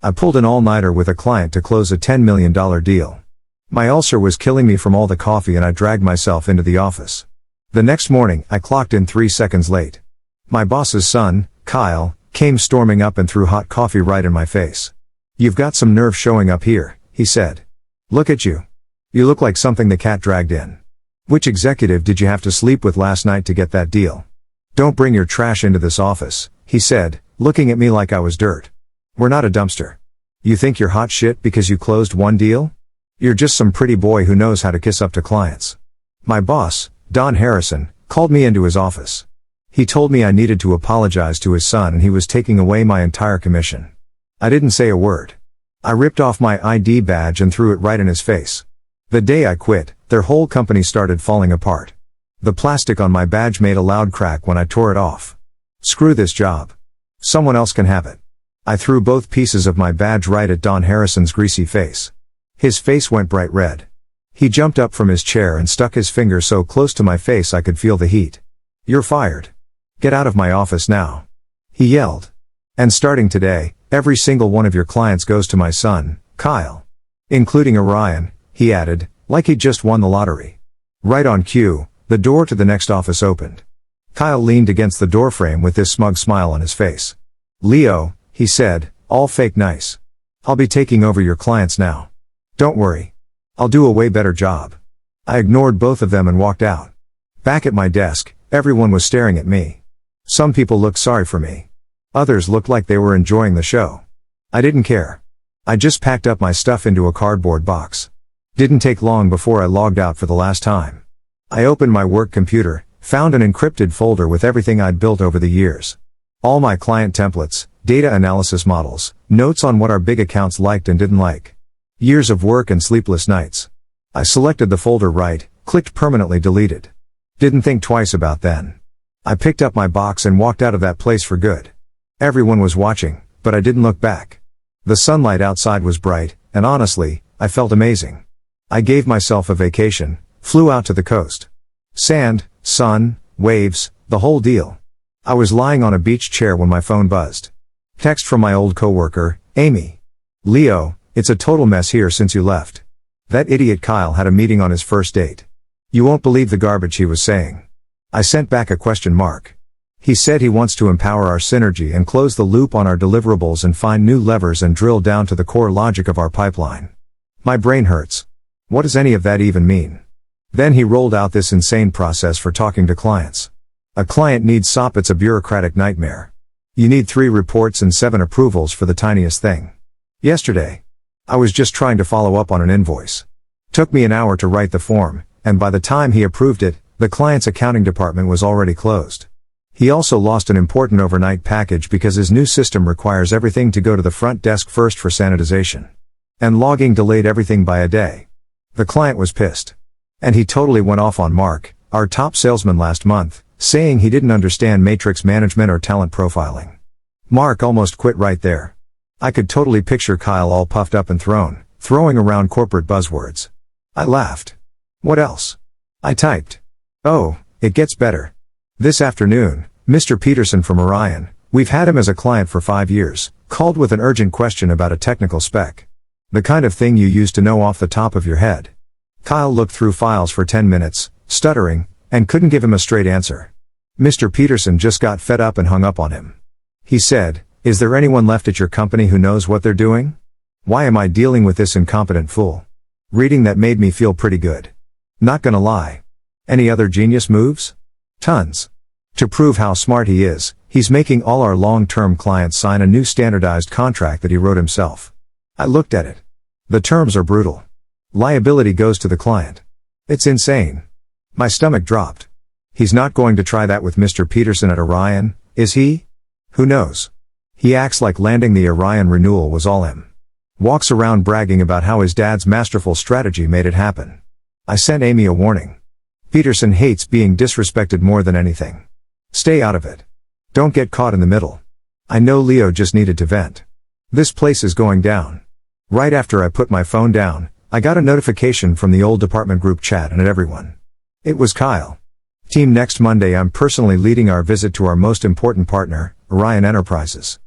I pulled an all-nighter with a client to close a $10 million deal. My ulcer was killing me from all the coffee and I dragged myself into the office. The next morning, I clocked in 3 seconds late. My boss's son, Kyle, came storming up and threw hot coffee right in my face. "You've got some nerve showing up here," he said. "Look at you. You look like something the cat dragged in. Which executive did you have to sleep with last night to get that deal? Don't bring your trash into this office," he said, looking at me like I was dirt. "We're not a dumpster. You think you're hot shit because you closed one deal? You're just some pretty boy who knows how to kiss up to clients." My boss, Don Harrison, called me into his office. He told me I needed to apologize to his son and he was taking away my entire commission. I didn't say a word. I ripped off my ID badge and threw it right in his face. The day I quit, their whole company started falling apart. The plastic on my badge made a loud crack when I tore it off. "Screw this job. Someone else can have it." I threw both pieces of my badge right at Don Harrison's greasy face. His face went bright red. He jumped up from his chair and stuck his finger so close to my face I could feel the heat. "You're fired. Get out of my office now," he yelled. "And starting today, every single one of your clients goes to my son, Kyle. Including Orion," he added, like he'd just won the lottery. Right on cue, the door to the next office opened. Kyle leaned against the doorframe with this smug smile on his face. "Leo," he said, all fake nice. "I'll be taking over your clients now. Don't worry. I'll do a way better job." I ignored both of them and walked out. Back at my desk, everyone was staring at me. Some people looked sorry for me. Others looked like they were enjoying the show. I didn't care. I just packed up my stuff into a cardboard box. Didn't take long before I logged out for the last time. I opened my work computer, found an encrypted folder with everything I'd built over the years. All my client templates, data analysis models, notes on what our big accounts liked and didn't like. Years of work and sleepless nights. I selected the folder right, clicked permanently deleted. Didn't think twice about then. I picked up my box and walked out of that place for good. Everyone was watching, but I didn't look back. The sunlight outside was bright, and honestly, I felt amazing. I gave myself a vacation, flew out to the coast. Sand, sun, waves, the whole deal. I was lying on a beach chair when my phone buzzed. Text from my old coworker, Amy. "Leo, it's a total mess here since you left. That idiot Kyle had a meeting on his first date. You won't believe the garbage he was saying." I sent back a question mark. "He said he wants to empower our synergy and close the loop on our deliverables and find new levers and drill down to the core logic of our pipeline." My brain hurts. What does any of that even mean? Then he rolled out this insane process for talking to clients. A client needs SOP. It's a bureaucratic nightmare. You need 3 reports and 7 approvals for the tiniest thing. Yesterday, I was just trying to follow up on an invoice. Took me an hour to write the form, and by the time he approved it, the client's accounting department was already closed. He also lost an important overnight package because his new system requires everything to go to the front desk first for sanitization. And logging delayed everything by a day. The client was pissed. And he totally went off on Mark, our top salesman last month, saying he didn't understand matrix management or talent profiling. Mark almost quit right there. I could totally picture Kyle all puffed up and throwing around corporate buzzwords. I laughed. What else? I typed. "Oh, it gets better. This afternoon, Mr. Peterson from Orion, we've had him as a client for 5 years, called with an urgent question about a technical spec. The kind of thing you used to know off the top of your head." Kyle looked through files for 10 minutes, stuttering, and couldn't give him a straight answer. Mr. Peterson just got fed up and hung up on him. He said, "Is there anyone left at your company who knows what they're doing? Why am I dealing with this incompetent fool?" Reading that made me feel pretty good. Not gonna lie. Any other genius moves? Tons. To prove how smart he is, he's making all our long-term clients sign a new standardized contract that he wrote himself. I looked at it. The terms are brutal. Liability goes to the client. It's insane. My stomach dropped. He's not going to try that with Mr. Peterson at Orion, is he? Who knows? He acts like landing the Orion renewal was all him. Walks around bragging about how his dad's masterful strategy made it happen. I sent Amy a warning. Peterson hates being disrespected more than anything. Stay out of it. Don't get caught in the middle. I know Leo just needed to vent. This place is going down. Right after I put my phone down, I got a notification from the old department group chat and at everyone. It was Kyle. Team, next Monday I'm personally leading our visit to our most important partner, Orion Enterprises.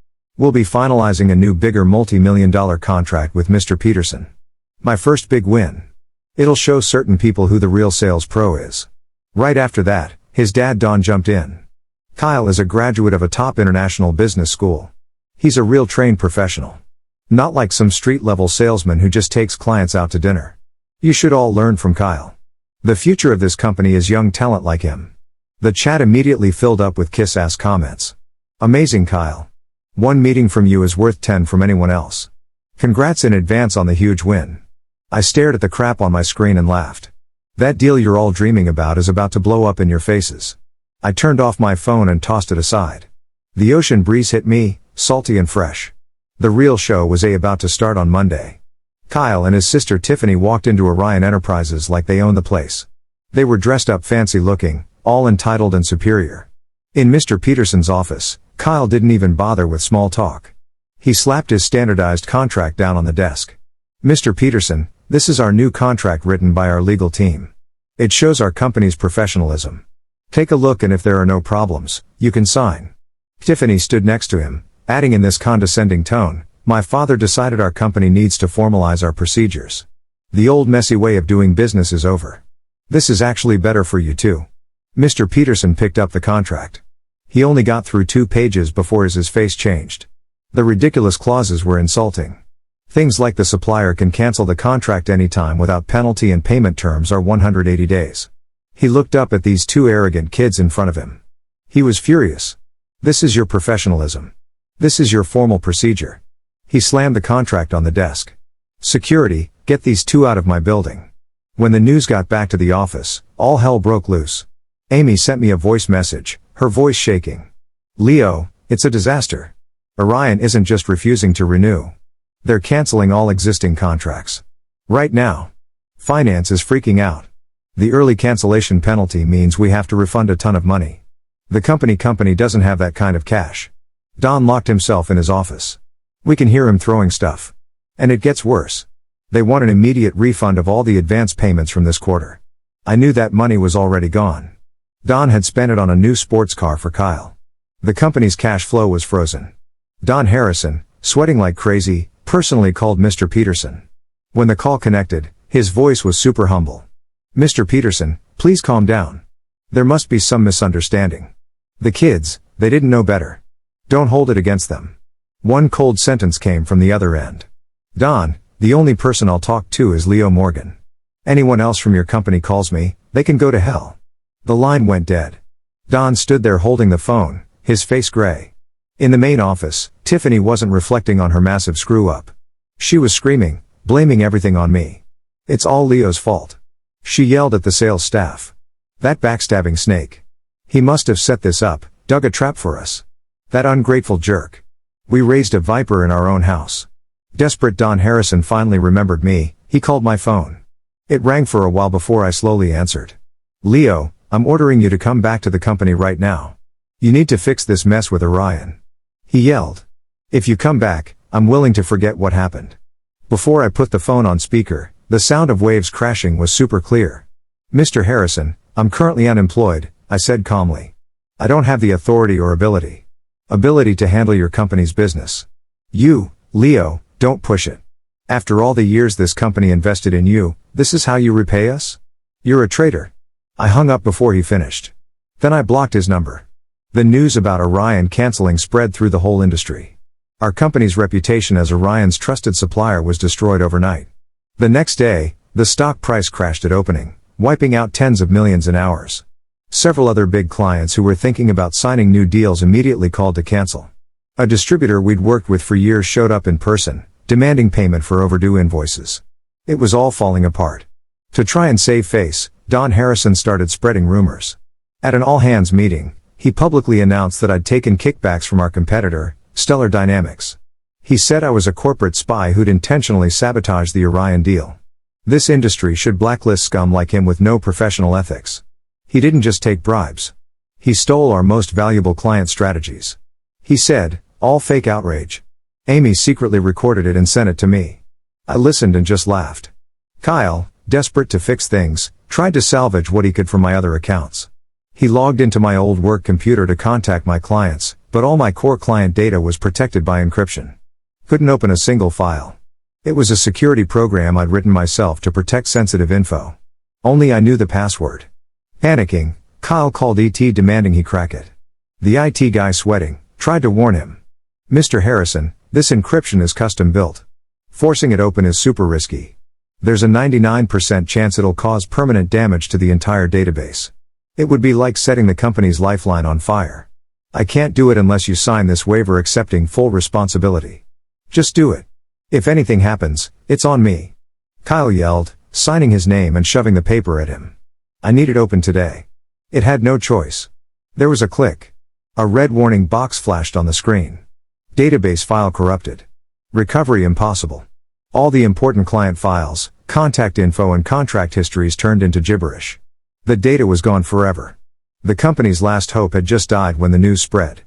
We'll be finalizing a new bigger multi-million-dollar contract with Mr. Peterson. My first big win. It'll show certain people who the real sales pro is. Right after that, his dad Don jumped in. Kyle is a graduate of a top international business school. He's a real trained professional. Not like some street-level salesman who just takes clients out to dinner. You should all learn from Kyle. The future of this company is young talent like him. The chat immediately filled up with kiss-ass comments. Amazing, Kyle. One meeting from you is worth 10 from anyone else. Congrats in advance on the huge win. I stared at the crap on my screen and laughed. That deal you're all dreaming about is about to blow up in your faces. I turned off my phone and tossed it aside. The ocean breeze hit me, salty and fresh. The real show was about to start on Monday. Kyle and his sister Tiffany walked into Orion Enterprises like they owned the place. They were dressed up fancy looking, all entitled and superior. In Mr. Peterson's office, Kyle didn't even bother with small talk. He slapped his standardized contract down on the desk. Mr. Peterson, this is our new contract written by our legal team. It shows our company's professionalism. Take a look, and if there are no problems, you can sign. Tiffany stood next to him, adding in this condescending tone, my father decided our company needs to formalize our procedures. The old messy way of doing business is over. This is actually better for you too. Mr. Peterson picked up the contract. He only got through 2 pages before his face changed. The ridiculous clauses were insulting. Things like the supplier can cancel the contract anytime without penalty and payment terms are 180 days. He looked up at these 2 arrogant kids in front of him. He was furious. This is your professionalism. This is your formal procedure. He slammed the contract on the desk. Security, get these 2 out of my building. When the news got back to the office, all hell broke loose. Amy sent me a voice message, her voice shaking. Leo, it's a disaster. Orion isn't just refusing to renew. They're canceling all existing contracts. Right now. Finance is freaking out. The early cancellation penalty means we have to refund a ton of money. The company doesn't have that kind of cash. Don locked himself in his office. We can hear him throwing stuff. And it gets worse. They want an immediate refund of all the advance payments from this quarter. I knew that money was already gone. Don had spent it on a new sports car for Kyle. The company's cash flow was frozen. Don Harrison, sweating like crazy, personally called Mr. Peterson. When the call connected, his voice was super humble. Mr. Peterson, please calm down. There must be some misunderstanding. The kids, they didn't know better. Don't hold it against them. One cold sentence came from the other end. Don, the only person I'll talk to is Leo Morgan. Anyone else from your company calls me, they can go to hell. The line went dead. Don stood there holding the phone, his face gray. In the main office, Tiffany wasn't reflecting on her massive screw-up. She was screaming, blaming everything on me. It's all Leo's fault. She yelled at the sales staff. That backstabbing snake. He must have set this up, dug a trap for us. That ungrateful jerk. We raised a viper in our own house. Desperate Don Harrison finally remembered me. He called my phone. It rang for a while before I slowly answered. Leo, I'm ordering you to come back to the company right now. You need to fix this mess with Orion. He yelled. If you come back, I'm willing to forget what happened. Before I put the phone on speaker, the sound of waves crashing was super clear. Mr. Harrison, I'm currently unemployed, I said calmly. I don't have the authority or ability to handle your company's business. You, Leo, don't push it. After all the years this company invested in you, this is how you repay us? You're a traitor. I hung up before he finished. Then I blocked his number. The news about Orion canceling spread through the whole industry. Our company's reputation as Orion's trusted supplier was destroyed overnight. The next day, the stock price crashed at opening, wiping out tens of millions in hours. Several other big clients who were thinking about signing new deals immediately called to cancel. A distributor we'd worked with for years showed up in person, demanding payment for overdue invoices. It was all falling apart. To try and save face, Don Harrison started spreading rumors. At an all-hands meeting, he publicly announced that I'd taken kickbacks from our competitor, Stellar Dynamics. He said I was a corporate spy who'd intentionally sabotaged the Orion deal. This industry should blacklist scum like him with no professional ethics. He didn't just take bribes. He stole our most valuable client strategies. He said, all fake outrage. Amy secretly recorded it and sent it to me. I listened and just laughed. Kyle, desperate to fix things, tried to salvage what he could from my other accounts. He logged into my old work computer to contact my clients, but all my core client data was protected by encryption. Couldn't open a single file. It was a security program I'd written myself to protect sensitive info. Only I knew the password. Panicking, Kyle called ET demanding he crack it. The IT guy, sweating, tried to warn him. "Mr. Harrison, this encryption is custom built. Forcing it open is super risky. There's a 99% chance it'll cause permanent damage to the entire database. It would be like setting the company's lifeline on fire. I can't do it unless you sign this waiver accepting full responsibility. Just do it. If anything happens, it's on me." Kyle yelled, signing his name and shoving the paper at him. I need it open today. It had no choice. There was a click. A red warning box flashed on the screen. Database file corrupted. Recovery impossible. All the important client files, contact info and contract histories turned into gibberish. The data was gone forever. The company's last hope had just died when the news spread.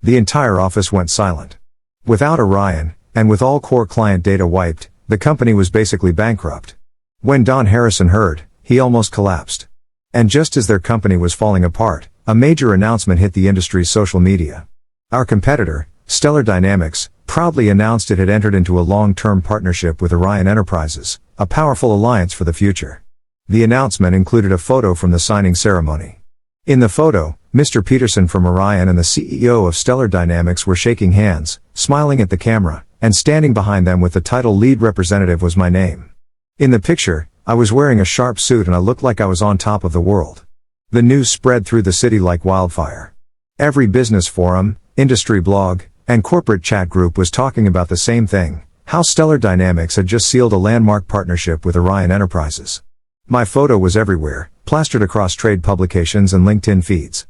The entire office went silent. Without Orion, and with all core client data wiped, the company was basically bankrupt. When Don Harrison heard, he almost collapsed. And just as their company was falling apart, a major announcement hit the industry's social media. Our competitor, Stellar Dynamics, proudly announced it had entered into a long-term partnership with Orion Enterprises, a powerful alliance for the future. The announcement included a photo from the signing ceremony. In the photo, Mr. Peterson from Orion and the CEO of Stellar Dynamics were shaking hands, smiling at the camera, and standing behind them with the title "Lead Representative" was my name. In the picture, I was wearing a sharp suit and I looked like I was on top of the world. The news spread through the city like wildfire. Every business forum, industry blog, and corporate chat group was talking about the same thing, how Stellar Dynamics had just sealed a landmark partnership with Orion Enterprises. My photo was everywhere, plastered across trade publications and LinkedIn feeds.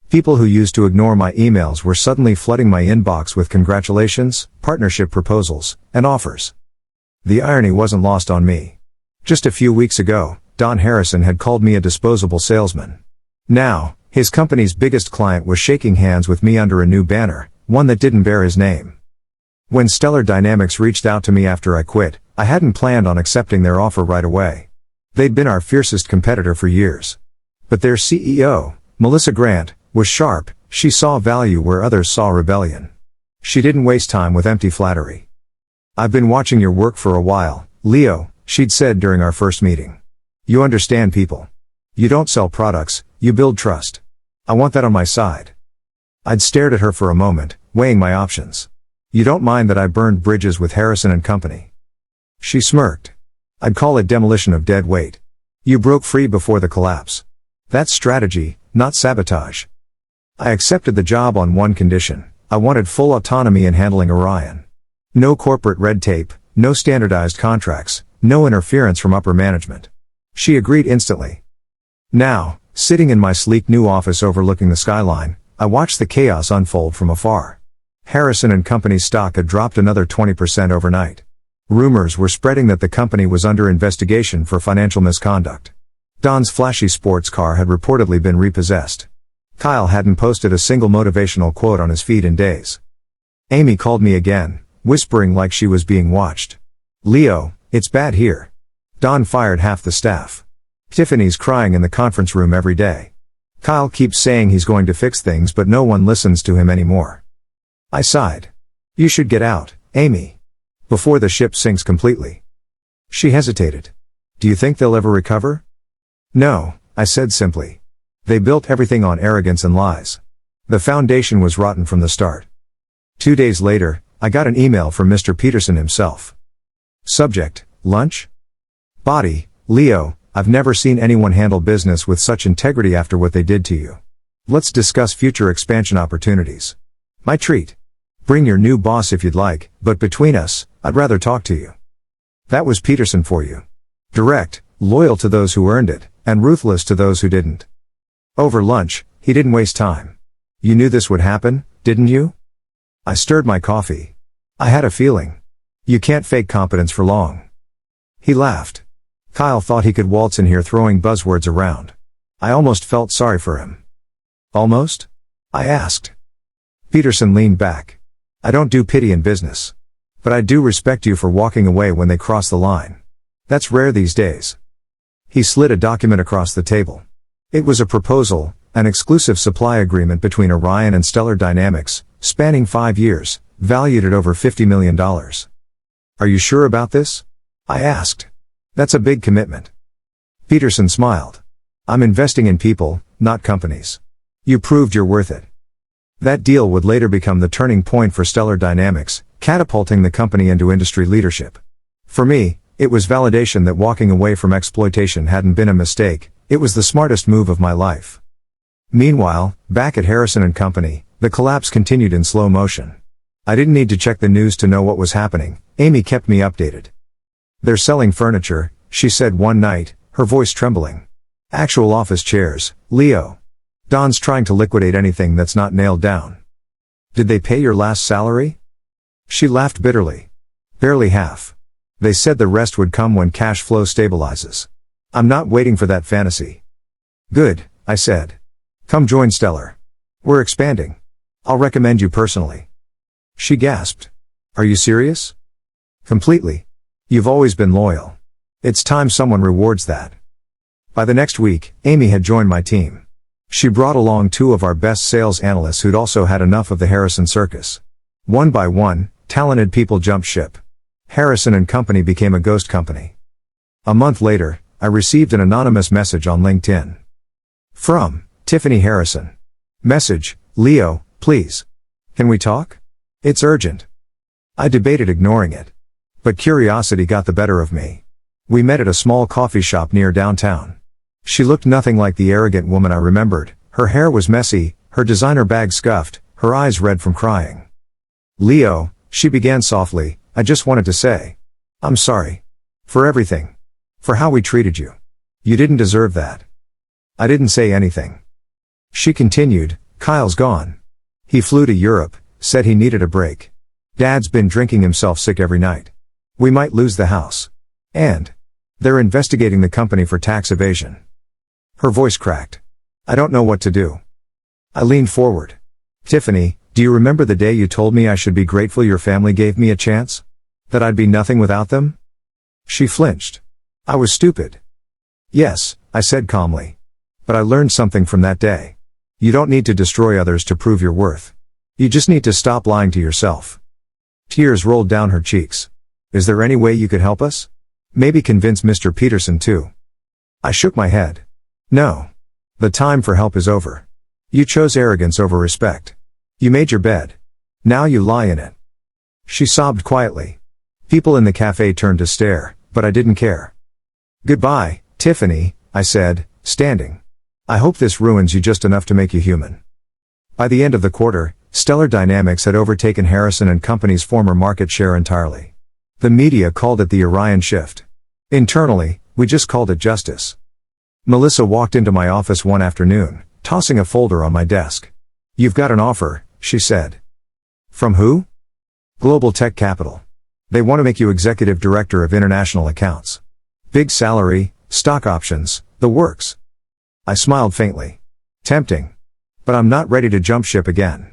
People who used to ignore my emails were suddenly flooding my inbox with congratulations, partnership proposals, and offers. The irony wasn't lost on me. Just a few weeks ago, Don Harrison had called me a disposable salesman. Now, his company's biggest client was shaking hands with me under a new banner, one that didn't bear his name. When Stellar Dynamics reached out to me after I quit, I hadn't planned on accepting their offer right away. They'd been our fiercest competitor for years. But their CEO, Melissa Grant, was sharp. She saw value where others saw rebellion. She didn't waste time with empty flattery. "I've been watching your work for a while, Leo," she'd said during our first meeting. "You understand people. You don't sell products, you build trust. I want that on my side." I'd stared at her for a moment, weighing my options. "You don't mind that I burned bridges with Harrison and Company?" She smirked. "I'd call it demolition of dead weight. You broke free before the collapse. That's strategy, not sabotage." I accepted the job on one condition: I wanted full autonomy in handling Orion. No corporate red tape, no standardized contracts, no interference from upper management. She agreed instantly. Now, sitting in my sleek new office overlooking the skyline, I watched the chaos unfold from afar. Harrison and Company's stock had dropped another 20% overnight. Rumors were spreading that the company was under investigation for financial misconduct. Don's flashy sports car had reportedly been repossessed. Kyle hadn't posted a single motivational quote on his feed in days. Amy called me again, whispering like she was being watched. "Leo, it's bad here. Don fired half the staff. Tiffany's crying in the conference room every day. Kyle keeps saying he's going to fix things but no one listens to him anymore." I sighed. "You should get out, Amy. Before the ship sinks completely." She hesitated. "Do you think they'll ever recover?" "No," I said simply. "They built everything on arrogance and lies. The foundation was rotten from the start." 2 days later, I got an email from Mr. Peterson himself. Subject: lunch? Body: Leo, I've never seen anyone handle business with such integrity after what they did to you. Let's discuss future expansion opportunities. My treat. Bring your new boss if you'd like, but between us, I'd rather talk to you. That was Peterson for you. Direct, loyal to those who earned it, and ruthless to those who didn't. Over lunch, he didn't waste time. You knew this would happen, didn't you? I stirred my coffee. I had a feeling. You can't fake competence for long. He laughed. Kyle thought he could waltz in here throwing buzzwords around. I almost felt sorry for him. Almost? I asked. Peterson leaned back. I don't do pity in business. But I do respect you for walking away when they cross the line. That's rare these days. He slid a document across the table. It was a proposal, an exclusive supply agreement between Orion and Stellar Dynamics, spanning 5 years, valued at over $50 million. Are you sure about this? I asked. That's a big commitment. Peterson smiled. I'm investing in people, not companies. You proved you're worth it. That deal would later become the turning point for Stellar Dynamics, catapulting the company into industry leadership. For me, it was validation that walking away from exploitation hadn't been a mistake, it was the smartest move of my life. Meanwhile, back at Harrison & Company, the collapse continued in slow motion. I didn't need to check the news to know what was happening, Amy kept me updated. They're selling furniture, she said one night, her voice trembling. Actual office chairs, Leo. Don's trying to liquidate anything that's not nailed down. Did they pay your last salary? She laughed bitterly. Barely half. They said the rest would come when cash flow stabilizes. I'm not waiting for that fantasy. Good, I said. Come join Stellar. We're expanding. I'll recommend you personally. She gasped. Are you serious? Completely. You've always been loyal. It's time someone rewards that. By the next week, Amy had joined my team. She brought along 2 of our best sales analysts who'd also had enough of the Harrison circus. One by one, talented people jumped ship. Harrison & Company became a ghost company. A month later, I received an anonymous message on LinkedIn. From Tiffany Harrison. Message, Leo, please. Can we talk? It's urgent. I debated ignoring it. But curiosity got the better of me. We met at a small coffee shop near downtown. She looked nothing like the arrogant woman I remembered. Her hair was messy, her designer bag scuffed, her eyes red from crying. Leo, she began softly, I just wanted to say. I'm sorry. For everything. For how we treated you. You didn't deserve that. I didn't say anything. She continued, Kyle's gone. He flew to Europe, said he needed a break. Dad's been drinking himself sick every night. We might lose the house. And they're investigating the company for tax evasion. Her voice cracked. I don't know what to do. I leaned forward. Tiffany, do you remember the day you told me I should be grateful your family gave me a chance? That I'd be nothing without them? She flinched. I was stupid. Yes, I said calmly. But I learned something from that day. You don't need to destroy others to prove your worth. You just need to stop lying to yourself. Tears rolled down her cheeks. Is there any way you could help us? Maybe convince Mr. Peterson too. I shook my head. No. The time for help is over. You chose arrogance over respect. You made your bed. Now you lie in it. She sobbed quietly. People in the cafe turned to stare, but I didn't care. Goodbye, Tiffany, I said, standing. I hope this ruins you just enough to make you human. By the end of the quarter, Stellar Dynamics had overtaken Harrison & Company's former market share entirely. The media called it the Orion shift. Internally, we just called it justice. Melissa walked into my office one afternoon, tossing a folder on my desk. You've got an offer, she said. From who? Global Tech Capital. They want to make you executive director of international accounts. Big salary, stock options, the works. I smiled faintly. Tempting. But I'm not ready to jump ship again.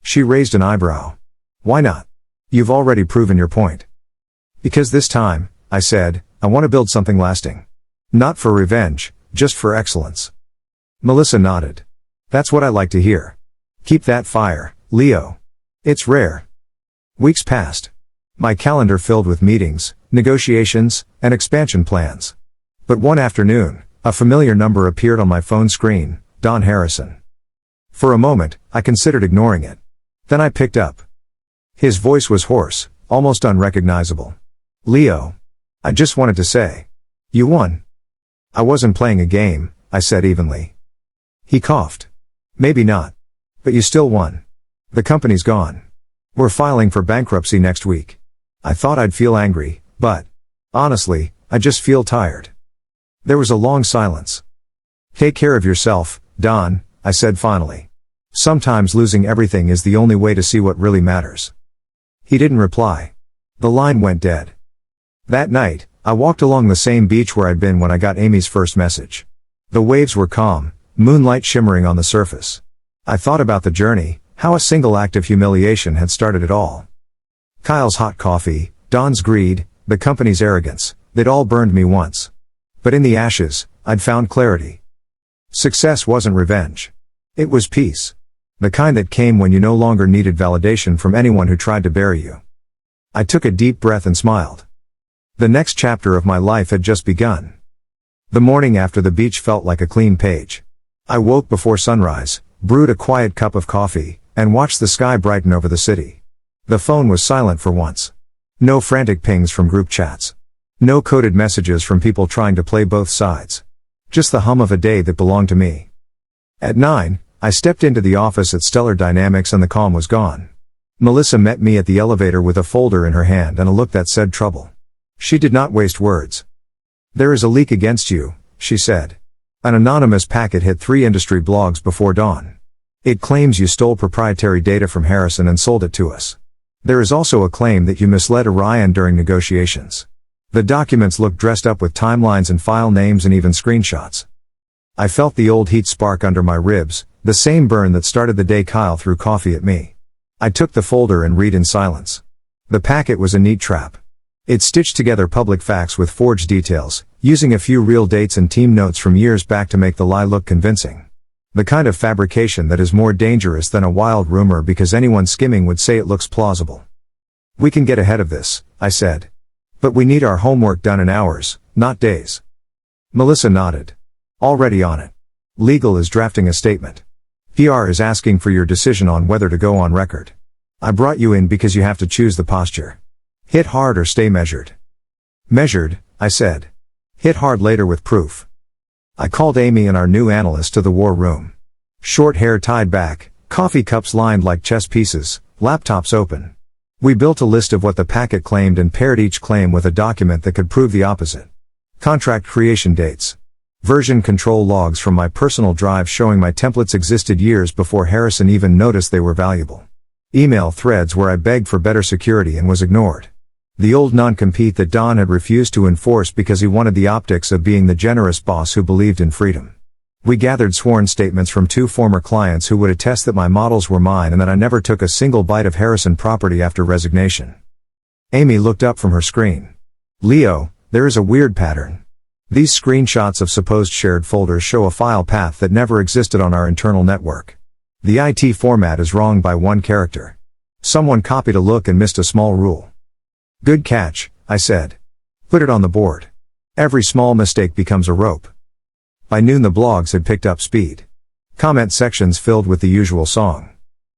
She raised an eyebrow. Why not? You've already proven your point. Because this time, I said, I want to build something lasting. Not for revenge, just for excellence. Melissa nodded. That's what I like to hear. Keep that fire, Leo. It's rare. Weeks passed. My calendar filled with meetings, negotiations, and expansion plans. But one afternoon, a familiar number appeared on my phone screen, Don Harrison. For a moment, I considered ignoring it. Then I picked up. His voice was hoarse, almost unrecognizable. Leo. I just wanted to say. You won. I wasn't playing a game, I said evenly. He coughed. Maybe not. But you still won. The company's gone. We're filing for bankruptcy next week. I thought I'd feel angry, but honestly, I just feel tired. There was a long silence. Take care of yourself, Don, I said finally. Sometimes losing everything is the only way to see what really matters. He didn't reply. The line went dead. That night, I walked along the same beach where I'd been when I got Amy's first message. The waves were calm, moonlight shimmering on the surface. I thought about the journey, how a single act of humiliation had started it all. Kyle's hot coffee, Don's greed, the company's arrogance, they'd all burned me once. But in the ashes, I'd found clarity. Success wasn't revenge. It was peace. The kind that came when you no longer needed validation from anyone who tried to bury you. I took a deep breath and smiled. The next chapter of my life had just begun. The morning after the beach felt like a clean page. I woke before sunrise, brewed a quiet cup of coffee, and watched the sky brighten over the city. The phone was silent for once. No frantic pings from group chats. No coded messages from people trying to play both sides. Just the hum of a day that belonged to me. At 9, I stepped into the office at Stellar Dynamics and the calm was gone. Melissa met me at the elevator with a folder in her hand and a look that said trouble. She did not waste words. "There is a leak against you," she said. "An anonymous packet hit 3 industry blogs before dawn. It claims you stole proprietary data from Harrison and sold it to us. There is also a claim that you misled Orion during negotiations. The documents look dressed up with timelines and file names and even screenshots." I felt the old heat spark under my ribs, the same burn that started the day Kyle threw coffee at me. I took the folder and read in silence. The packet was a neat trap. It stitched together public facts with forged details, using a few real dates and team notes from years back to make the lie look convincing. The kind of fabrication that is more dangerous than a wild rumor because anyone skimming would say it looks plausible. "We can get ahead of this," I said. "But we need our homework done in hours, not days." Melissa nodded. "Already on it. Legal is drafting a statement. PR is asking for your decision on whether to go on record. I brought you in because you have to choose the posture. Hit hard or stay measured." "Measured," I said. "Hit hard later with proof." I called Amy and our new analyst to the war room. Short hair tied back, coffee cups lined like chess pieces, laptops open. We built a list of what the packet claimed and paired each claim with a document that could prove the opposite. Contract creation dates. Version control logs from my personal drive showing my templates existed years before Harrison even noticed they were valuable. Email threads where I begged for better security and was ignored. The old non-compete that Don had refused to enforce because he wanted the optics of being the generous boss who believed in freedom. We gathered sworn statements from 2 former clients who would attest that my models were mine and that I never took a single bite of Harrison property after resignation. Amy looked up from her screen. "Leo, there is a weird pattern. These screenshots of supposed shared folders show a file path that never existed on our internal network. The IT format is wrong by 1 character. Someone copied a look and missed a small rule." "Good catch," I said. "Put it on the board. Every small mistake becomes a rope." By noon the blogs had picked up speed. Comment sections filled with the usual song.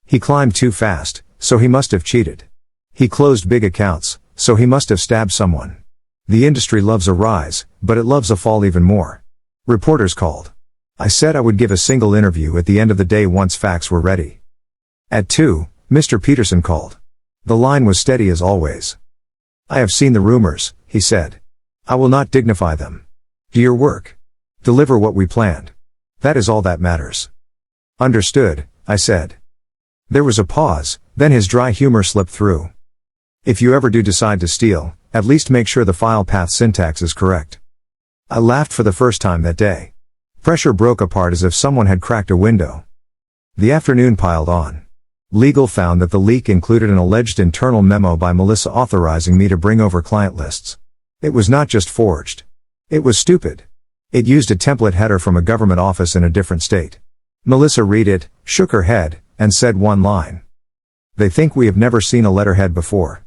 "He climbed too fast, so he must have cheated. He closed big accounts, so he must have stabbed someone. The industry loves a rise, but it loves a fall even more." Reporters called. I said I would give a single interview at the end of the day once facts were ready. At 2, Mr. Peterson called. The line was steady as always. "I have seen the rumors," he said. "I will not dignify them. Do your work. Deliver what we planned. That is all that matters." "Understood," I said. There was a pause, then his dry humor slipped through. "If you ever do decide to steal, at least make sure the file path syntax is correct." I laughed for the first time that day. Pressure broke apart as if someone had cracked a window. The afternoon piled on. Legal found that the leak included an alleged internal memo by Melissa authorizing me to bring over client lists. It was not just forged. It was stupid. It used a template header from a government office in a different state. Melissa read it, shook her head, and said 1 line. "They think we have never seen a letterhead before."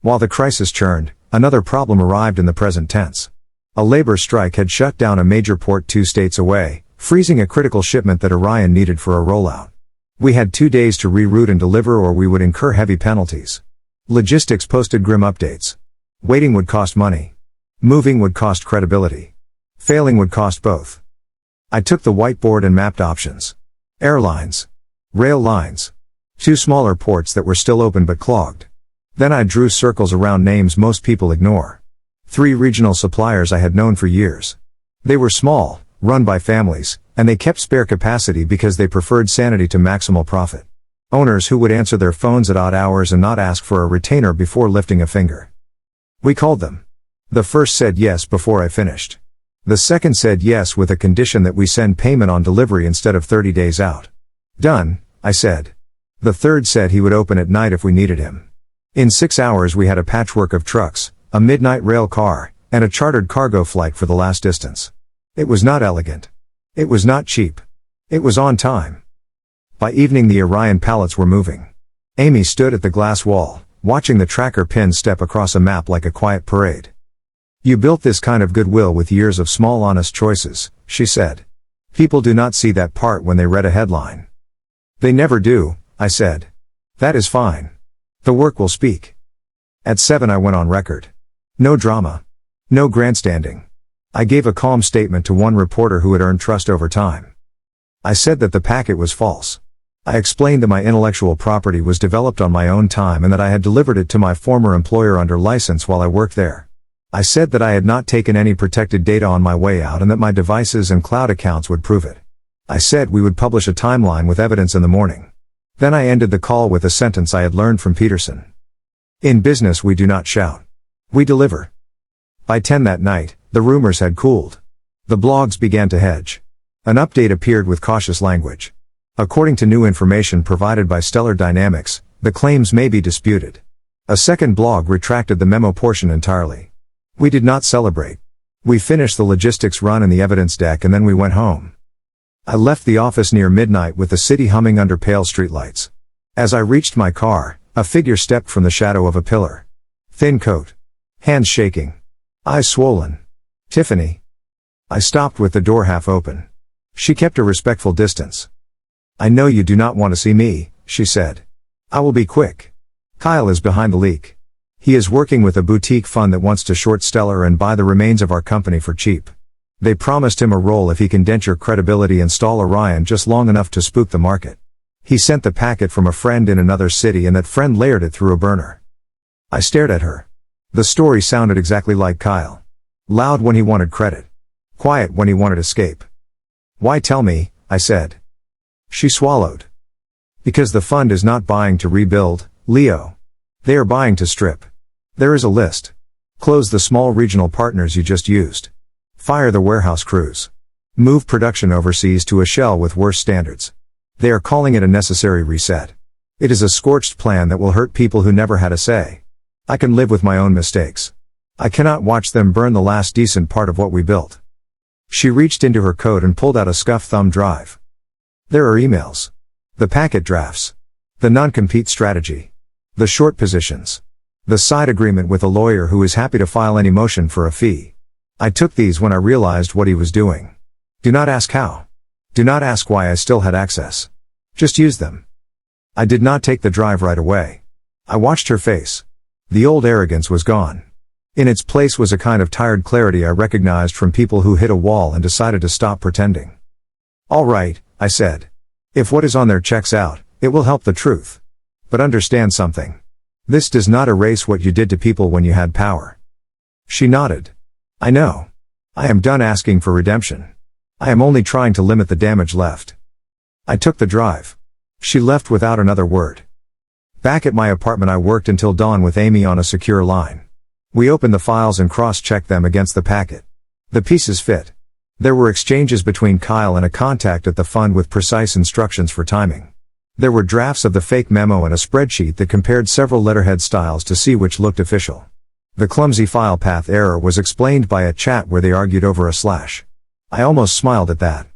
While the crisis churned, another problem arrived in the present tense. A labor strike had shut down a major port 2 states away, freezing a critical shipment that Orion needed for a rollout. We had 2 days to reroute and deliver or we would incur heavy penalties. Logistics posted grim updates. Waiting would cost money. Moving would cost credibility. Failing would cost both. I took the whiteboard and mapped options. Airlines. Rail lines. 2 smaller ports that were still open but clogged. Then I drew circles around names most people ignore. 3 regional suppliers I had known for years. They were small, run by families, and they kept spare capacity because they preferred sanity to maximal profit. Owners who would answer their phones at odd hours and not ask for a retainer before lifting a finger. We called them. The first said yes before I finished. The second said yes with a condition that we send payment on delivery instead of 30 days out. "Done," I said. The third said he would open at night if we needed him. In 6 hours we had a patchwork of trucks, a midnight rail car, and a chartered cargo flight for the last distance. It was not elegant. It was not cheap. It was on time. By evening the Orion pallets were moving. Amy stood at the glass wall, watching the tracker pins step across a map like a quiet parade. "You built this kind of goodwill with years of small honest choices," she said. "People do not see that part when they read a headline." "They never do," I said. "That is fine. The work will speak." At 7 I went on record. No drama. No grandstanding. I gave a calm statement to one reporter who had earned trust over time. I said that the packet was false. I explained that my intellectual property was developed on my own time and that I had delivered it to my former employer under license while I worked there. I said that I had not taken any protected data on my way out and that my devices and cloud accounts would prove it. I said we would publish a timeline with evidence in the morning. Then I ended the call with a sentence I had learned from Peterson. "In business we do not shout. We deliver." By 10 that night, the rumors had cooled. The blogs began to hedge. An update appeared with cautious language. According to new information provided by Stellar Dynamics, the claims may be disputed. A second blog retracted the memo portion entirely. We did not celebrate. We finished the logistics run and the evidence deck and then we went home. I left the office near midnight with the city humming under pale streetlights. As I reached my car, a figure stepped from the shadow of a pillar. Thin coat. Hands shaking. Eyes swollen. "Tiffany." I stopped with the door half open. She kept a respectful distance. "I know you do not want to see me," she said. "I will be quick. Kyle is behind the leak. He is working with a boutique fund that wants to short Stellar and buy the remains of our company for cheap. They promised him a role if he can dent your credibility and stall Orion just long enough to spook the market. He sent the packet from a friend in another city and that friend layered it through a burner." I stared at her. The story sounded exactly like Kyle. Loud when he wanted credit. Quiet when he wanted escape. "Why tell me?" I said. She swallowed. "Because the fund is not buying to rebuild, Leo. They are buying to strip. There is a list. Close the small regional partners you just used. Fire the warehouse crews. Move production overseas to a shell with worse standards. They are calling it a necessary reset. It is a scorched plan that will hurt people who never had a say. I can live with my own mistakes. I cannot watch them burn the last decent part of what we built." She reached into her coat and pulled out a scuffed thumb drive. There are emails. The packet drafts. The non-compete strategy. The short positions. The side agreement with a lawyer who is happy to file any motion for a fee. I took these when I realized what he was doing. Do not ask how. Do not ask why I still had access. Just use them. I did not take the drive right away. I watched her face. The old arrogance was gone. In its place was a kind of tired clarity I recognized from people who hit a wall and decided to stop pretending. "All right," I said. "If what is on there checks out, it will help the truth. But understand something. This does not erase what you did to people when you had power." She nodded. "I know. I am done asking for redemption. I am only trying to limit the damage left." I took the drive. She left without another word. Back at my apartment I worked until dawn with Amy on a secure line. We opened the files and cross-checked them against the packet. The pieces fit. There were exchanges between Kyle and a contact at the fund with precise instructions for timing. There were drafts of the fake memo and a spreadsheet that compared several letterhead styles to see which looked official. The clumsy file path error was explained by a chat where they argued over a slash. I almost smiled at that.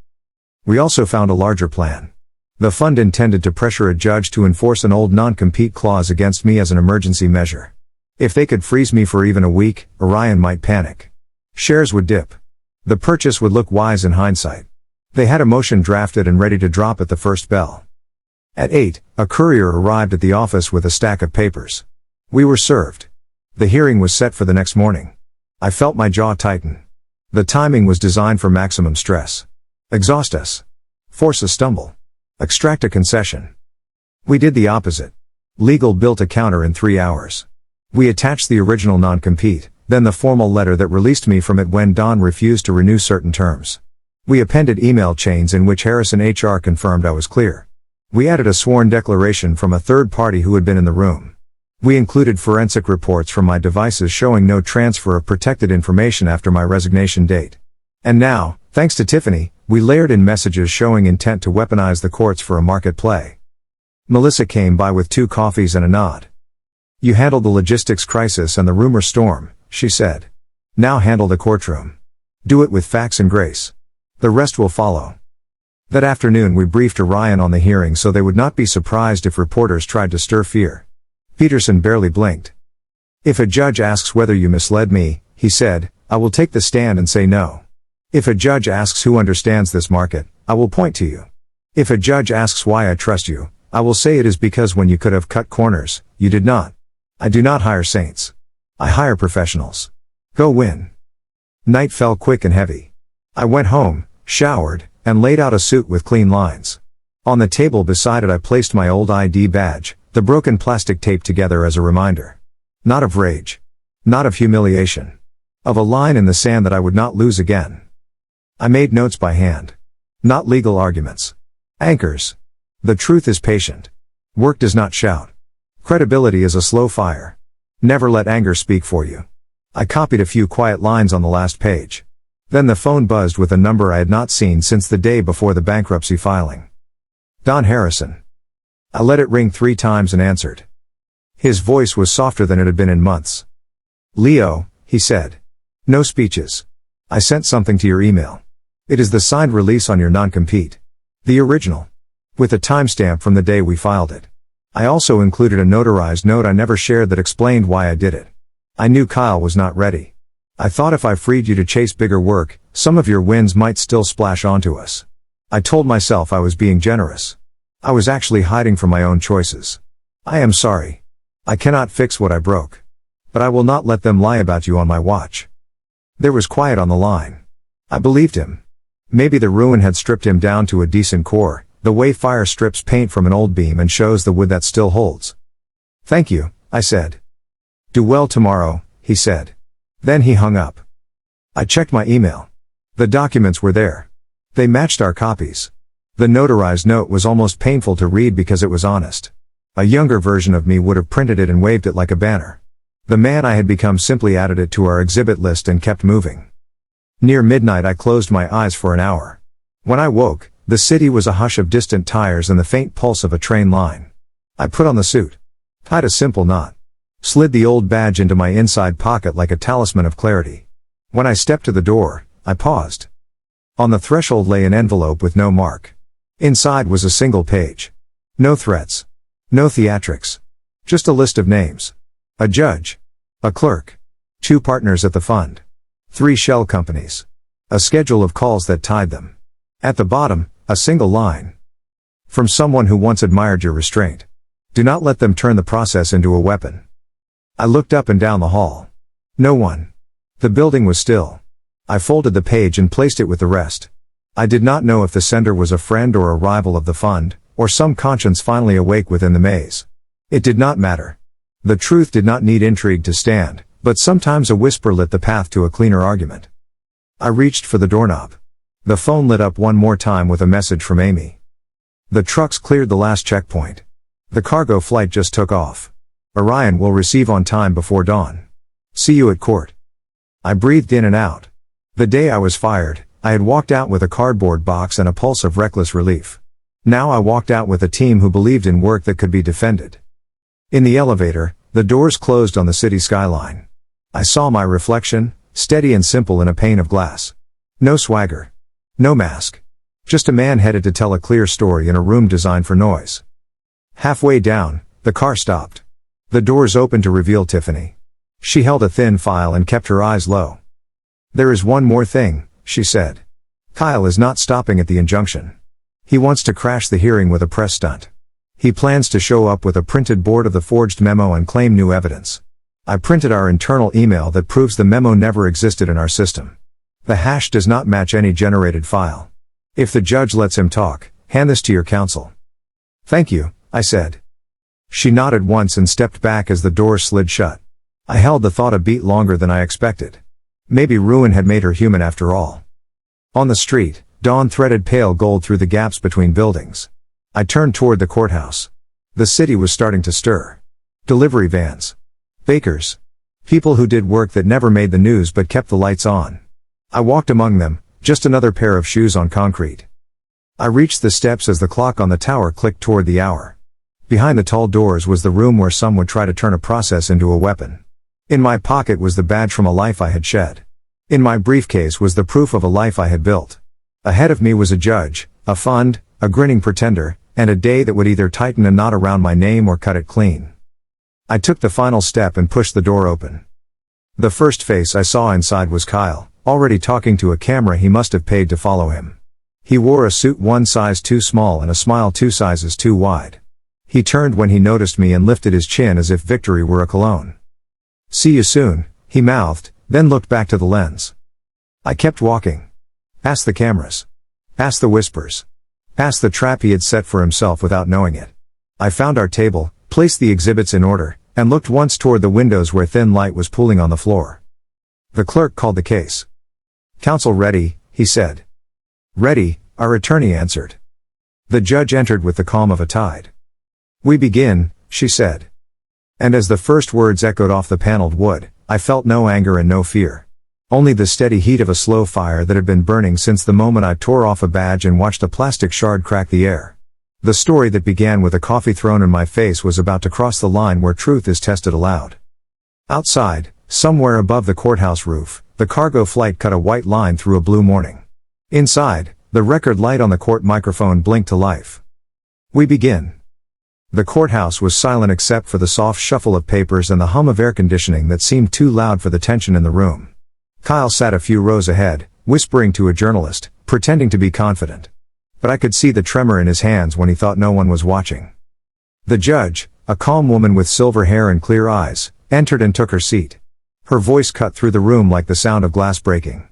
We also found a larger plan. The fund intended to pressure a judge to enforce an old non-compete clause against me as an emergency measure. If they could freeze me for even a week, Orion might panic. Shares would dip. The purchase would look wise in hindsight. They had a motion drafted and ready to drop at the first bell. At 8, a courier arrived at the office with a stack of papers. We were served. The hearing was set for the next morning. I felt my jaw tighten. The timing was designed for maximum stress. Exhaust us. Force a stumble. Extract a concession. We did the opposite. Legal built a counter in 3 hours. We attached the original non-compete, then the formal letter that released me from it when Don refused to renew certain terms. We appended email chains in which Harrison HR confirmed I was clear. We added a sworn declaration from a third party who had been in the room. We included forensic reports from my devices showing no transfer of protected information after my resignation date. And now, thanks to Tiffany, we layered in messages showing intent to weaponize the courts for a market play. Melissa came by with 2 coffees and a nod. "You handled the logistics crisis and the rumor storm," she said. "Now handle the courtroom. Do it with facts and grace. The rest will follow." That afternoon we briefed Orion on the hearing so they would not be surprised if reporters tried to stir fear. Peterson barely blinked. "If a judge asks whether you misled me," he said, "I will take the stand and say no. If a judge asks who understands this market, I will point to you. If a judge asks why I trust you, I will say it is because when you could have cut corners, you did not. I do not hire saints. I hire professionals. Go win." Night fell quick and heavy. I went home, showered, and laid out a suit with clean lines. On the table beside it I placed my old ID badge, the broken plastic taped together as a reminder. Not of rage. Not of humiliation. Of a line in the sand that I would not lose again. I made notes by hand. Not legal arguments. Anchors. The truth is patient. Work does not shout. Credibility is a slow fire. Never let anger speak for you. I copied a few quiet lines on the last page. Then the phone buzzed with a number I had not seen since the day before the bankruptcy filing. Don Harrison. I let it ring 3 times and answered. His voice was softer than it had been in months. "Leo," he said. "No speeches. I sent something to your email. It is the signed release on your non-compete. The original. With a timestamp from the day we filed it. I also included a notarized note I never shared that explained why I did it. I knew Kyle was not ready. I thought if I freed you to chase bigger work, some of your wins might still splash onto us. I told myself I was being generous. I was actually hiding from my own choices. I am sorry. I cannot fix what I broke. But I will not let them lie about you on my watch." There was quiet on the line. I believed him. Maybe the ruin had stripped him down to a decent core, the way fire strips paint from an old beam and shows the wood that still holds. "Thank you," I said. "Do well tomorrow," he said. Then he hung up. I checked my email. The documents were there. They matched our copies. The notarized note was almost painful to read because it was honest. A younger version of me would have printed it and waved it like a banner. The man I had become simply added it to our exhibit list and kept moving. Near midnight I closed my eyes for an hour. When I woke, the city was a hush of distant tires and the faint pulse of a train line. I put on the suit. Tied a simple knot. Slid the old badge into my inside pocket like a talisman of clarity. When I stepped to the door, I paused. On the threshold lay an envelope with no mark. Inside was a single page. No threats. No theatrics. Just a list of names. A judge. A clerk. 2 partners at the fund. 3 shell companies. A schedule of calls that tied them. At the bottom, a single line. From someone who once admired your restraint. Do not let them turn the process into a weapon. I looked up and down the hall. No one. The building was still. I folded the page and placed it with the rest. I did not know if the sender was a friend or a rival of the fund, or some conscience finally awake within the maze. It did not matter. The truth did not need intrigue to stand, but sometimes a whisper lit the path to a cleaner argument. I reached for the doorknob. The phone lit up one more time with a message from Amy. The trucks cleared the last checkpoint. The cargo flight just took off. Orion will receive on time before dawn. See you at court. I breathed in and out. The day I was fired, I had walked out with a cardboard box and a pulse of reckless relief. Now I walked out with a team who believed in work that could be defended. In the elevator, the doors closed on the city skyline. I saw my reflection, steady and simple in a pane of glass. No swagger. No mask. Just a man headed to tell a clear story in a room designed for noise. Halfway down, the car stopped. The doors opened to reveal Tiffany. She held a thin file and kept her eyes low. "There is one more thing," she said. "Kyle is not stopping at the injunction. He wants to crash the hearing with a press stunt. He plans to show up with a printed board of the forged memo and claim new evidence. I printed our internal email that proves the memo never existed in our system. The hash does not match any generated file. If the judge lets him talk, hand this to your counsel." "Thank you," I said. She nodded once and stepped back as the door slid shut. I held the thought a beat longer than I expected. Maybe ruin had made her human after all. On the street, dawn threaded pale gold through the gaps between buildings. I turned toward the courthouse. The city was starting to stir. Delivery vans. Bakers. People who did work that never made the news but kept the lights on. I walked among them, just another pair of shoes on concrete. I reached the steps as the clock on the tower clicked toward the hour. Behind the tall doors was the room where some would try to turn a process into a weapon. In my pocket was the badge from a life I had shed. In my briefcase was the proof of a life I had built. Ahead of me was a judge, a fund, a grinning pretender, and a day that would either tighten a knot around my name or cut it clean. I took the final step and pushed the door open. The first face I saw inside was Kyle, already talking to a camera he must have paid to follow him. He wore a suit one size too small and a smile 2 sizes too wide. He turned when he noticed me and lifted his chin as if victory were a cologne. "See you soon," he mouthed, then looked back to the lens. I kept walking. Past the cameras. Past the whispers. Past the trap he had set for himself without knowing it. I found our table, placed the exhibits in order, and looked once toward the windows where thin light was pooling on the floor. The clerk called the case. "Counsel ready," he said. "Ready," our attorney answered. The judge entered with the calm of a tide. "We begin," she said. And as the first words echoed off the paneled wood, I felt no anger and no fear. Only the steady heat of a slow fire that had been burning since the moment I tore off a badge and watched a plastic shard crack the air. The story that began with a coffee thrown in my face was about to cross the line where truth is tested aloud. Outside, somewhere above the courthouse roof, the cargo flight cut a white line through a blue morning. Inside, the record light on the court microphone blinked to life. "We begin." The courthouse was silent except for the soft shuffle of papers and the hum of air conditioning that seemed too loud for the tension in the room. Kyle sat a few rows ahead, whispering to a journalist, pretending to be confident. But I could see the tremor in his hands when he thought no one was watching. The judge, a calm woman with silver hair and clear eyes, entered and took her seat. Her voice cut through the room like the sound of glass breaking.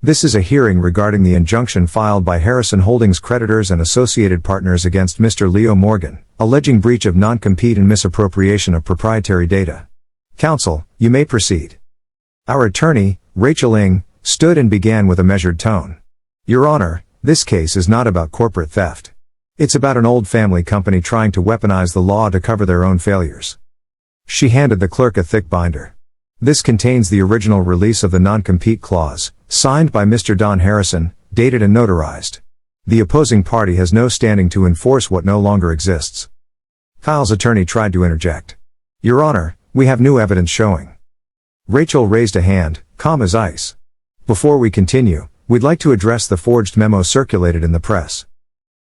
"This is a hearing regarding the injunction filed by Harrison Holdings creditors and associated partners against Mr. Leo Morgan, alleging breach of non-compete and misappropriation of proprietary data. Counsel, you may proceed." Our attorney, Rachel Ng, stood and began with a measured tone. "Your Honor, this case is not about corporate theft. It's about an old family company trying to weaponize the law to cover their own failures." She handed the clerk a thick binder. "This contains the original release of the non-compete clause, signed by Mr. Don Harrison, dated and notarized. The opposing party has no standing to enforce what no longer exists." Kyle's attorney tried to interject. "Your Honor, we have new evidence showing." Rachel raised a hand, calm as ice. "Before we continue, we'd like to address the forged memo circulated in the press."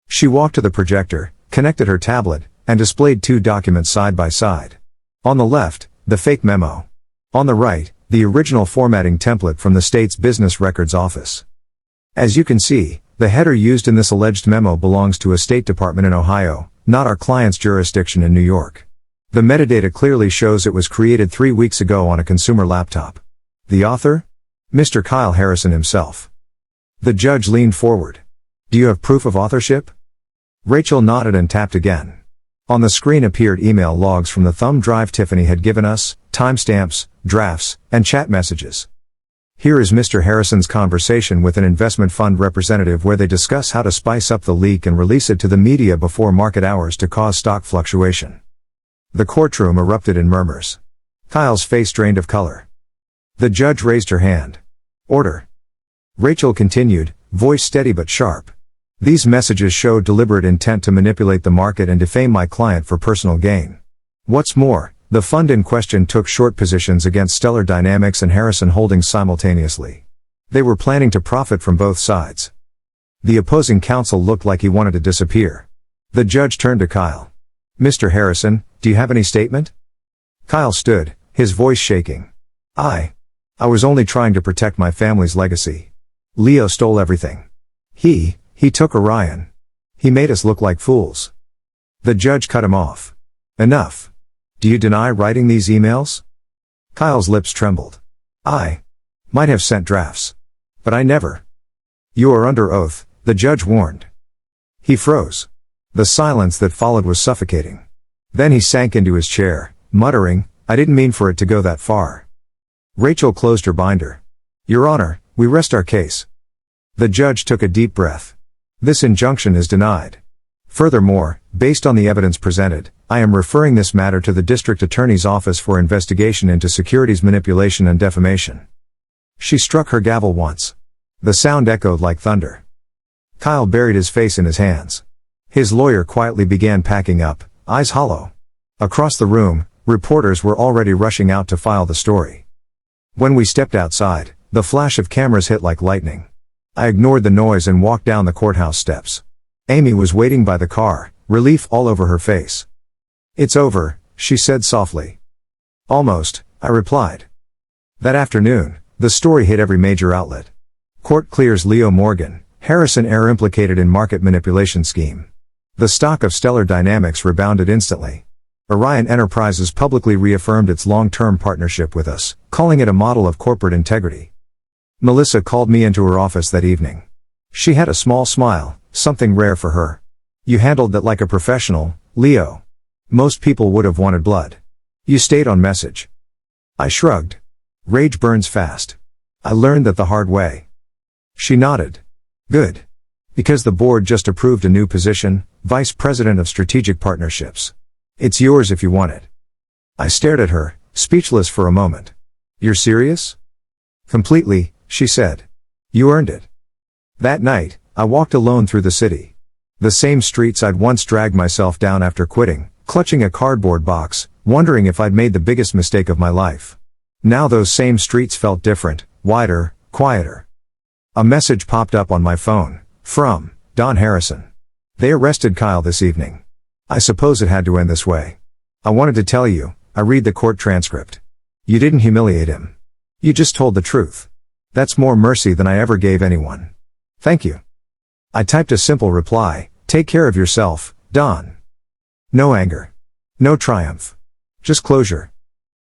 She walked to the projector, connected her tablet, and displayed 2 documents side by side. On the left, the fake memo. On the right, the original formatting template from the state's Business Records Office. As you can see, the header used in this alleged memo belongs to a State Department in Ohio, not our client's jurisdiction in New York. The metadata clearly shows it was created 3 weeks ago on a consumer laptop. The author? Mr. Kyle Harrison himself. The judge leaned forward. "Do you have proof of authorship?" Rachel nodded and tapped again. On the screen appeared email logs from the thumb drive Tiffany had given us, timestamps, drafts, and chat messages. "Here is Mr. Harrison's conversation with an investment fund representative where they discuss how to spice up the leak and release it to the media before market hours to cause stock fluctuation." The courtroom erupted in murmurs. Kyle's face drained of color. The judge raised her hand. "Order." Rachel continued, voice steady but sharp. "These messages show deliberate intent to manipulate the market and defame my client for personal gain. What's more, the fund in question took short positions against Stellar Dynamics and Harrison Holdings simultaneously. They were planning to profit from both sides." The opposing counsel looked like he wanted to disappear. The judge turned to Kyle. "Mr. Harrison, do you have any statement?" Kyle stood, his voice shaking. I was only trying to protect my family's legacy. Leo stole everything. He took Orion. He made us look like fools." The judge cut him off. "Enough. Do you deny writing these emails?" Kyle's lips trembled. "I might have sent drafts. But I never." "You are under oath," the judge warned. He froze. The silence that followed was suffocating. Then he sank into his chair, muttering, "I didn't mean for it to go that far." Rachel closed her binder. "Your Honor, we rest our case." The judge took a deep breath. "This injunction is denied. Furthermore, based on the evidence presented, I am referring this matter to the District Attorney's Office for investigation into securities manipulation and defamation." She struck her gavel once. The sound echoed like thunder. Kyle buried his face in his hands. His lawyer quietly began packing up, eyes hollow. Across the room, reporters were already rushing out to file the story. When we stepped outside, the flash of cameras hit like lightning. I ignored the noise and walked down the courthouse steps. Amy was waiting by the car, relief all over her face. "It's over," she said softly. "Almost," I replied. That afternoon, the story hit every major outlet. Court clears Leo Morgan, Harrison heir implicated in market manipulation scheme. The stock of Stellar Dynamics rebounded instantly. Orion Enterprises publicly reaffirmed its long-term partnership with us, calling it a model of corporate integrity. Melissa called me into her office that evening. She had a small smile, something rare for her. "You handled that like a professional, Leo. Most people would have wanted blood. You stayed on message." I shrugged. Rage burns fast. I learned that the hard way. She nodded. "Good. Because the board just approved a new position, Vice President of Strategic Partnerships. It's yours if you want it." I stared at her, speechless for a moment. "You're serious?" "Completely," she said. "You earned it." That night, I walked alone through the city. The same streets I'd once dragged myself down after quitting, clutching a cardboard box, wondering if I'd made the biggest mistake of my life. Now those same streets felt different, wider, quieter. A message popped up on my phone, from Don Harrison. "They arrested Kyle this evening. I suppose it had to end this way. I wanted to tell you, I read the court transcript. You didn't humiliate him. You just told the truth. That's more mercy than I ever gave anyone. Thank you." I typed a simple reply, "Take care of yourself, Don." No anger. No triumph. Just closure.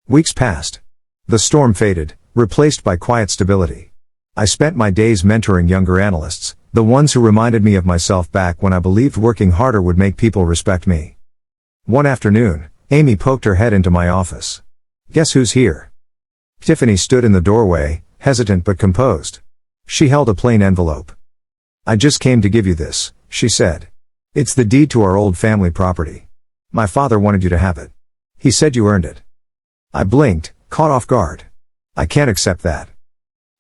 Weeks passed. The storm faded, replaced by quiet stability. I spent my days mentoring younger analysts, the ones who reminded me of myself back when I believed working harder would make people respect me. One afternoon, Amy poked her head into my office. "Guess who's here?" Tiffany stood in the doorway, hesitant but composed. She held a plain envelope. "I just came to give you this," she said. "It's the deed to our old family property. My father wanted you to have it. He said you earned it." I blinked, caught off guard. "I can't accept that."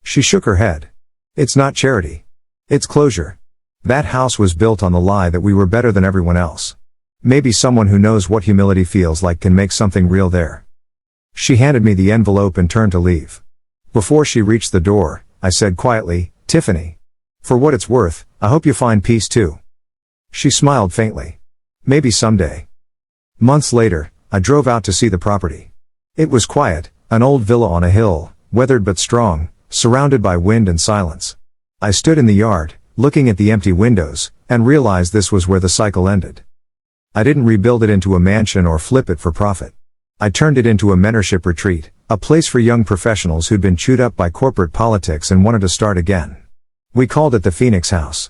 She shook her head. "It's not charity. It's closure. That house was built on the lie that we were better than everyone else. Maybe someone who knows what humility feels like can make something real there." She handed me the envelope and turned to leave. Before she reached the door, I said quietly, "Tiffany. For what it's worth, I hope you find peace too." She smiled faintly. "Maybe someday." Months later, I drove out to see the property. It was quiet, an old villa on a hill, weathered but strong, surrounded by wind and silence. I stood in the yard, looking at the empty windows, and realized this was where the cycle ended. I didn't rebuild it into a mansion or flip it for profit. I turned it into a mentorship retreat, a place for young professionals who'd been chewed up by corporate politics and wanted to start again. We called it the Phoenix House.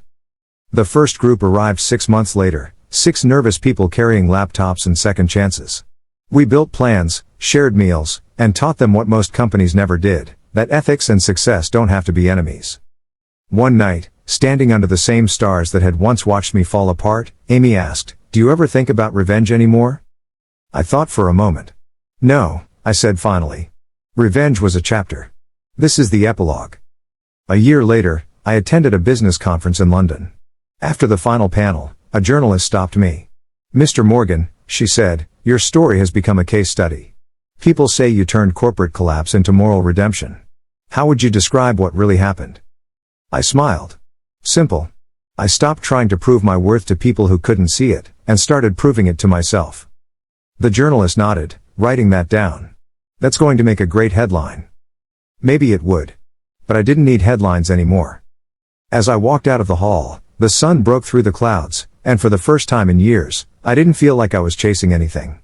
The first group arrived 6 months later, 6 nervous people carrying laptops and second chances. We built plans, shared meals, and taught them what most companies never did, that ethics and success don't have to be enemies. One night, standing under the same stars that had once watched me fall apart, Amy asked, "Do you ever think about revenge anymore?" I thought for a moment. "No," I said finally. "Revenge was a chapter. This is the epilogue." A year later, I attended a business conference in London. After the final panel, a journalist stopped me. "Mr. Morgan," she said, "your story has become a case study. People say you turned corporate collapse into moral redemption. How would you describe what really happened?" I smiled. Simple. I stopped trying to prove my worth to people who couldn't see it, and started proving it to myself. The journalist nodded, writing that down. "That's going to make a great headline." Maybe it would. But I didn't need headlines anymore. As I walked out of the hall, the sun broke through the clouds, and for the first time in years, I didn't feel like I was chasing anything.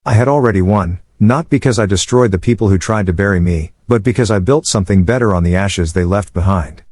I had already won, not because I destroyed the people who tried to bury me, but because I built something better on the ashes they left behind.